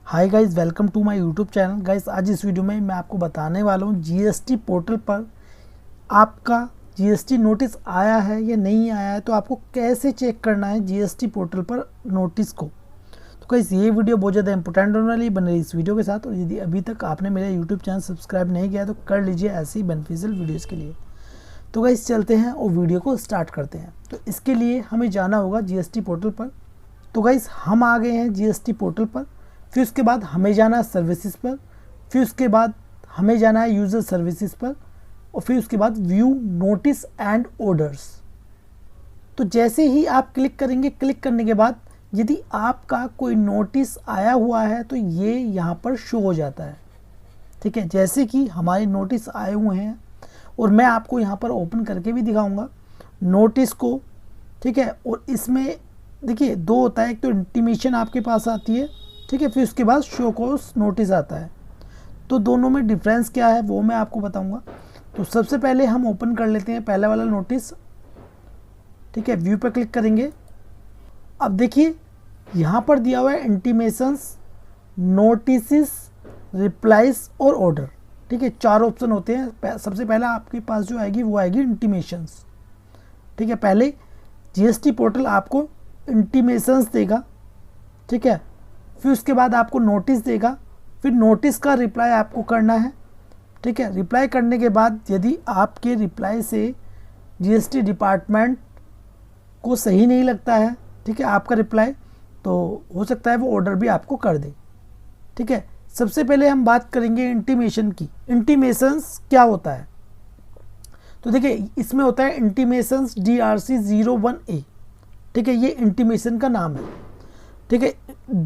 Hi guys, welcome to my YouTube channel. Guys, आज इस video में मैं आपको बताने वाला हूँ जीएसटी पोर्टल पर आपका जीएसटी नोटिस आया है या नहीं आया है, तो आपको कैसे चेक करना है जीएसटी पोर्टल पर नोटिस को। तो गाइस, ये वीडियो बहुत ज़्यादा इंपॉर्टेंट होने वाली बने रही इस वीडियो के साथ। और यदि अभी तक आपने मेरा यूट्यूब चैनल सब्सक्राइब नहीं किया तो कर लीजिए ऐसी बेनिफिशियल वीडियोज़ के लिए। तो गाइस, चलते हैं और वीडियो को स्टार्ट करते हैं। तो इसके लिए हमें जाना होगा जीएसटी पोर्टल पर। तो गाइस, हम आ गए हैं जीएसटी पोर्टल पर। फिर उसके बाद हमें जाना है सर्विसेज पर, फिर उसके बाद हमें जाना है यूज़र सर्विसेज पर, और फिर उसके बाद व्यू नोटिस एंड ऑर्डर्स। तो जैसे ही आप क्लिक करेंगे, क्लिक करने के बाद यदि आपका कोई नोटिस आया हुआ है तो ये यहाँ पर शो हो जाता है। ठीक है, जैसे कि हमारे नोटिस आए हुए हैं और मैं आपको यहाँ पर ओपन करके भी दिखाऊंगा नोटिस को। ठीक है, और इसमें देखिए दो होता है, एक तो इंटीमेशन आपके पास आती है, ठीक है, फिर उसके बाद शो कोर्स नोटिस आता है। तो दोनों में डिफरेंस क्या है वो मैं आपको बताऊंगा। तो सबसे पहले हम ओपन कर लेते हैं पहला वाला नोटिस। ठीक है, व्यू पर क्लिक करेंगे। अब देखिए यहाँ पर दिया हुआ है इंटीमेशंस, नोटिस, रिप्लाइज और ऑर्डर। ठीक है, चार ऑप्शन होते हैं। सबसे पहला आपके पास जो आएगी वो आएगी इंटीमेशंस। ठीक है, पहले जीएसटी पोर्टल आपको इंटीमेशंस देगा। ठीक है, फिर उसके बाद आपको नोटिस देगा, फिर नोटिस का रिप्लाई आपको करना है। ठीक है, रिप्लाई करने के बाद यदि आपके रिप्लाई से जीएसटी डिपार्टमेंट को सही नहीं लगता है, ठीक है, आपका रिप्लाई, तो हो सकता है वो ऑर्डर भी आपको कर दे। ठीक है, सबसे पहले हम बात करेंगे इंटीमेशन की। इंटीमेशंस क्या होता है? तो देखिए इसमें होता है इंटीमेशंस DRC 01A। ठीक है, ये इंटीमेशन का नाम है। ठीक है,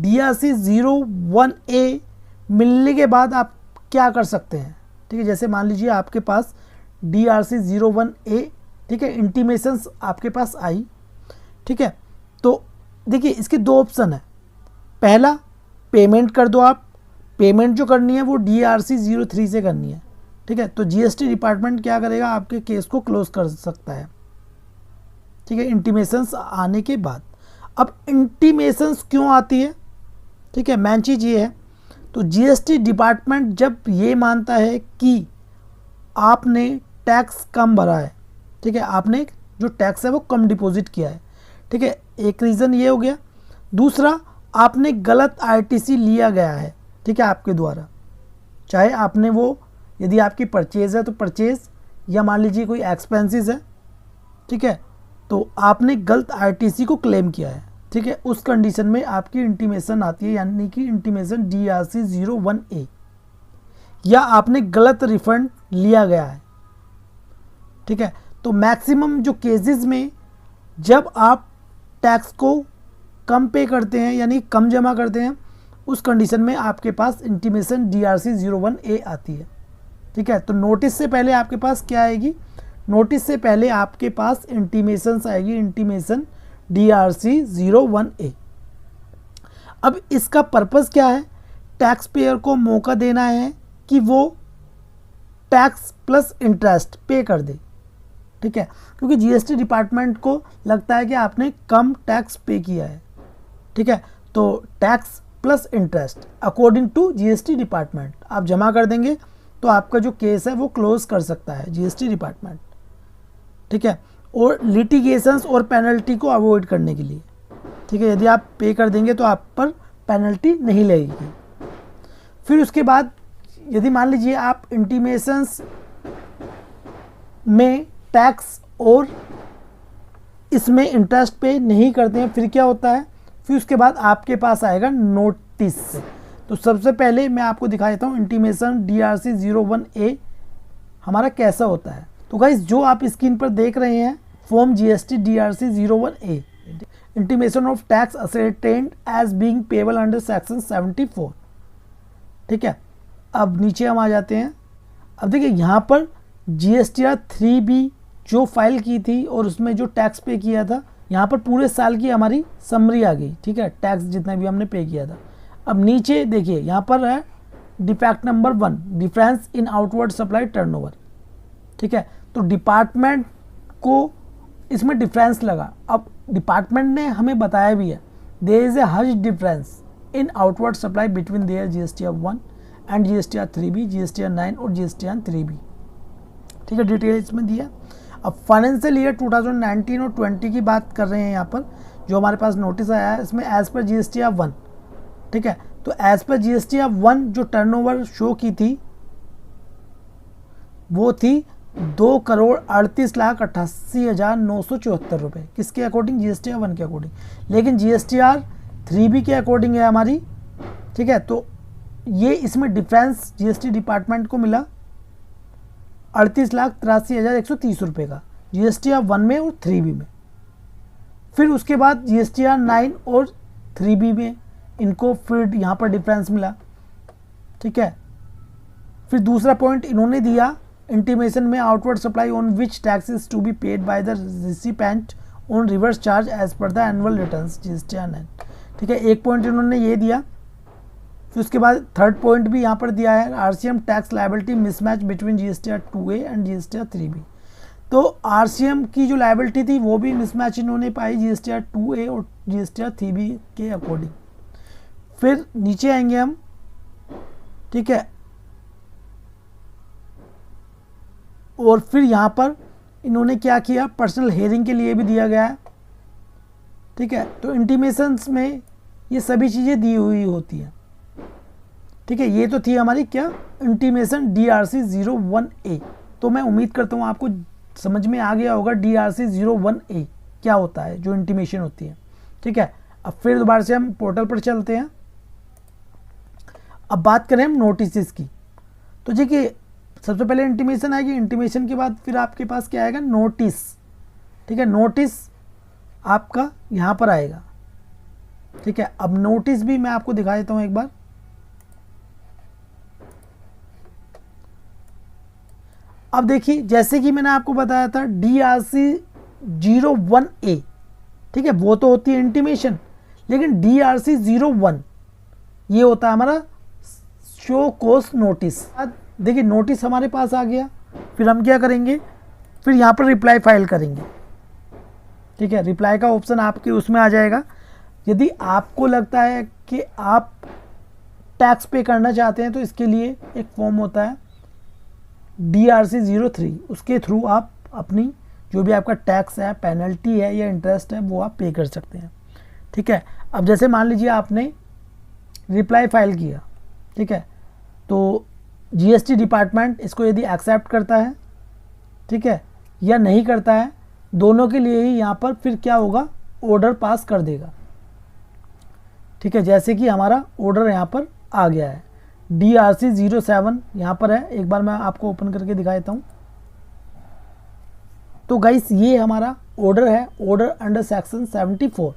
DRC 01A मिलने के बाद आप क्या कर सकते हैं? ठीक है, जैसे मान लीजिए आपके पास DRC 01A, ठीक है, इंटीमेशंस आपके पास आई। ठीक है, तो देखिए इसके दो ऑप्शन है। पहला, पेमेंट कर दो आप। पेमेंट जो करनी है वो DRC 03 से करनी है। ठीक है, तो जीएसटी डिपार्टमेंट क्या करेगा, आपके केस को क्लोज कर सकता है। ठीक है, इंटीमेशंस आने के बाद। अब इंटीमेशंस क्यों आती है? ठीक है, मेन चीज़ ये है, तो जीएसटी डिपार्टमेंट जब ये मानता है कि आपने टैक्स कम भरा है, ठीक है, आपने जो टैक्स है वो कम डिपॉजिट किया है। ठीक है, एक रीज़न ये हो गया। दूसरा, आपने गलत आईटीसी लिया गया है, ठीक है, आपके द्वारा। चाहे आपने वो, यदि आपकी परचेज़ है तो परचेज़, या मान लीजिए कोई एक्सपेंसेस है, ठीक है, तो आपने गलत आईटीसी को क्लेम किया है। ठीक है, उस कंडीशन में आपकी इंटीमेशन आती है, यानी कि इंटीमेशन DRC 01A, या आपने गलत रिफंड लिया गया है। ठीक है, तो मैक्सिमम जो केसेस में जब आप टैक्स को कम पे करते हैं यानी कम जमा करते हैं, उस कंडीशन में आपके पास इंटीमेशन DRC 01A आती है। ठीक है, तो नोटिस से पहले आपके पास क्या आएगी? नोटिस से पहले आपके पास इंटीमेशंस आएगी, इंटीमेशन DRC 01A। अब इसका पर्पस क्या है? टैक्स पेयर को मौका देना है कि वो टैक्स प्लस इंटरेस्ट पे कर दे। ठीक है, क्योंकि जीएसटी डिपार्टमेंट को लगता है कि आपने कम टैक्स पे किया है। ठीक है, तो tax plus interest according to GST department आप जमा कर देंगे तो आपका जो केस है वो क्लोज कर सकता है जीएसटी डिपार्टमेंट। ठीक है, और लिटिगेशंस और पेनल्टी को अवॉइड करने के लिए। ठीक है, यदि आप पे कर देंगे तो आप पर पेनल्टी नहीं लगेगी। फिर उसके बाद यदि मान लीजिए आप इंटीमेशंस में टैक्स और इसमें इंटरेस्ट पे नहीं करते हैं, फिर क्या होता है? फिर उसके बाद आपके पास आएगा नोटिस। तो सबसे पहले मैं आपको दिखा देता हूँ इंटीमेशन DRC 01A हमारा कैसा होता है। तो गाइस, जो आप स्क्रीन पर देख रहे हैं, form GST DRC 01A, intimation of tax ascertained as being payable under section 74। ठीक है, अब नीचे हम आ जाते हैं। अब देखिए यहाँ पर GSTR 3B जो फाइल की थी और उसमें जो टैक्स पे किया था, यहाँ पर पूरे साल की हमारी समरी आ गई। ठीक है, टैक्स जितना भी हमने पे किया था। अब नीचे देखिए यहाँ पर है defect number 1, difference in outward supply turnover. ठीक है, तो डिपार्टमेंट को इसमें डिफरेंस लगा। अब डिपार्टमेंट ने हमें बताया भी है, देयर इज ए हज difference in outward supply between their GSTR 1 and GSTR 3B, GSTR 9 और GSTR 3B। ठीक है, डिटेल इसमें दिया। अब फाइनेंशियल ईयर 2019 और 20 की बात कर रहे हैं यहाँ पर, जो हमारे पास नोटिस आया है इसमें एज पर GSTR 1। ठीक है, तो एज पर GSTR 1 जो टर्नओवर शो की थी वो थी 2,38,88,974 रुपये। किसके अकॉर्डिंग? GSTR 1 के अकॉर्डिंग। लेकिन GSTR 3B के अकॉर्डिंग है हमारी। ठीक है, तो ये इसमें डिफरेंस GST डिपार्टमेंट को मिला 38,83,130 रुपये का GSTR 1 में और 3B में। फिर उसके बाद GSTR 9 और 3B में इनको फिर यहाँ पर डिफरेंस मिला। ठीक है, फिर दूसरा पॉइंट इन्होंने दिया इंटीमेशन में, outward supply on which taxes to be paid by the recipient on reverse charge as per the annual returns GSTR 9। ठीक है, एक पॉइंट इन्होंने ये दिया। फिर उसके बाद थर्ड पॉइंट भी यहाँ पर दिया है, RCM tax liability mismatch between GSTR 2A and GSTR 3B। तो RCM की जो लायबिलिटी थी वो भी मिसमैच इन्होंने पाई GSTR 2A और GSTR 3B के अकॉर्डिंग। फिर नीचे आएंगे हम। ठीक है, और फिर यहाँ पर इन्होंने क्या किया, पर्सनल हेयरिंग के लिए भी दिया गया है। ठीक है, तो इंटीमेशंस में ये सभी चीज़ें दी हुई होती हैं। ठीक है, ये तो थी हमारी क्या, इंटीमेशन DRC 01A। तो मैं उम्मीद करता हूँ आपको समझ में आ गया होगा DRC 01A क्या होता है, जो इंटीमेशन होती है। ठीक है, अब फिर दोबारा से हम पोर्टल पर चलते हैं। अब बात करें हम नोटिस की। तो देखिए, सबसे पहले इंटीमेशन आएगी, इंटीमेशन के बाद फिर आपके पास क्या आएगा, नोटिस। ठीक है, नोटिस आपका यहाँ पर आएगा। ठीक है, अब नोटिस भी मैं आपको दिखा देता हूँ एक बार। अब देखिए, जैसे कि मैंने आपको बताया था DRC 01A। ठीक है, वो तो होती है इंटीमेशन, लेकिन DRC 01 ये होता है हमारा शो कोस नोटिस। देखिए, नोटिस हमारे पास आ गया, फिर हम क्या करेंगे, फिर यहाँ पर रिप्लाई फाइल करेंगे। ठीक है, रिप्लाई का ऑप्शन आपके उसमें आ जाएगा। यदि आपको लगता है कि आप टैक्स पे करना चाहते हैं तो इसके लिए एक फॉर्म होता है DRC 03, उसके थ्रू आप अपनी जो भी आपका टैक्स है, पेनल्टी है या इंटरेस्ट है, वो आप पे कर सकते हैं। ठीक है, अब जैसे मान लीजिए आपने रिप्लाई फाइल किया। ठीक है, तो GST डिपार्टमेंट इसको यदि एक्सेप्ट करता है, ठीक है, या नहीं करता है, दोनों के लिए ही यहाँ पर फिर क्या होगा, ऑर्डर पास कर देगा। ठीक है, जैसे कि हमारा ऑर्डर यहाँ पर आ गया है DRC 07 यहाँ पर है। एक बार मैं आपको ओपन करके दिखा देता हूँ। तो गाइस, ये हमारा ऑर्डर है, order under section 74।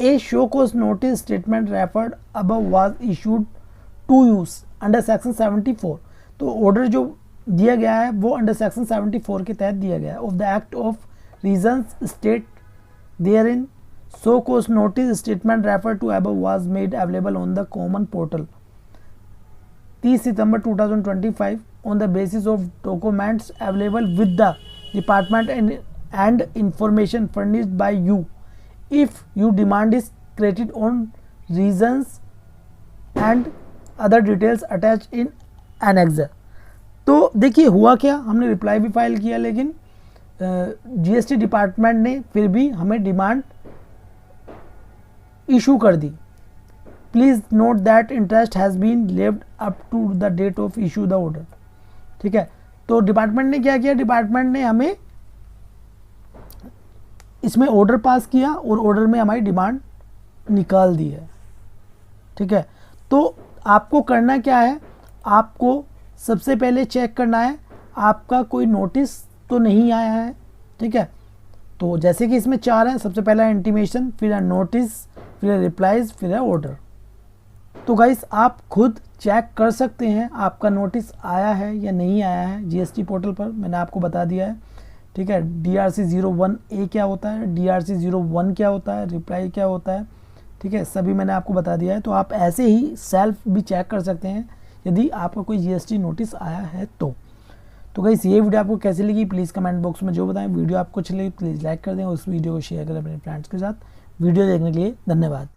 A show cause notice statement referred above was issued to use under section 74। तो ऑर्डर जो दिया गया है वो अंडर सेक्शन 74 के तहत दिया गया है of the act of reasons state there in show cause notice statement refer to above was made available on the common portal 30 September 2025 on the basis of documents available with the department and information furnished by you. If you demand is created on reasons and other details attached in annexer. तो देखिए हुआ क्या, हमने reply भी file किया, लेकिन GST department ने फिर भी हमें डिमांड इशू कर दी। Please note that interest has been levied up to the date of issue the order. ठीक है, तो डिपार्टमेंट ने क्या किया, डिपार्टमेंट ने हमें इसमें ऑर्डर पास किया और ऑर्डर में हमारी डिमांड निकाल दी है। ठीक है, तो आपको करना क्या है, आपको सबसे पहले चेक करना है आपका कोई नोटिस तो नहीं आया है। ठीक है, तो जैसे कि इसमें 4 है, सबसे पहला है इंटीमेशन, फिर है नोटिस, फिर है रिप्लाईज, फिर है ऑर्डर। तो गाइस, आप खुद चेक कर सकते हैं आपका नोटिस आया है या नहीं आया है GST पोर्टल पर। मैंने आपको बता दिया है। ठीक है, DRC 01A क्या होता है, DRC 01 क्या होता है, रिप्लाई क्या होता है। ठीक है, सभी मैंने आपको बता दिया है। तो आप ऐसे ही सेल्फ भी चेक कर सकते हैं यदि आपका कोई GST नोटिस आया है तो गाइस, ये वीडियो आपको कैसी लगी प्लीज़ कमेंट बॉक्स में जो बताएं। वीडियो आपको अच्छी लगी प्लीज़ लाइक कर दें और उस वीडियो को शेयर करें अपने फ्रेंड्स के साथ। वीडियो देखने के लिए धन्यवाद।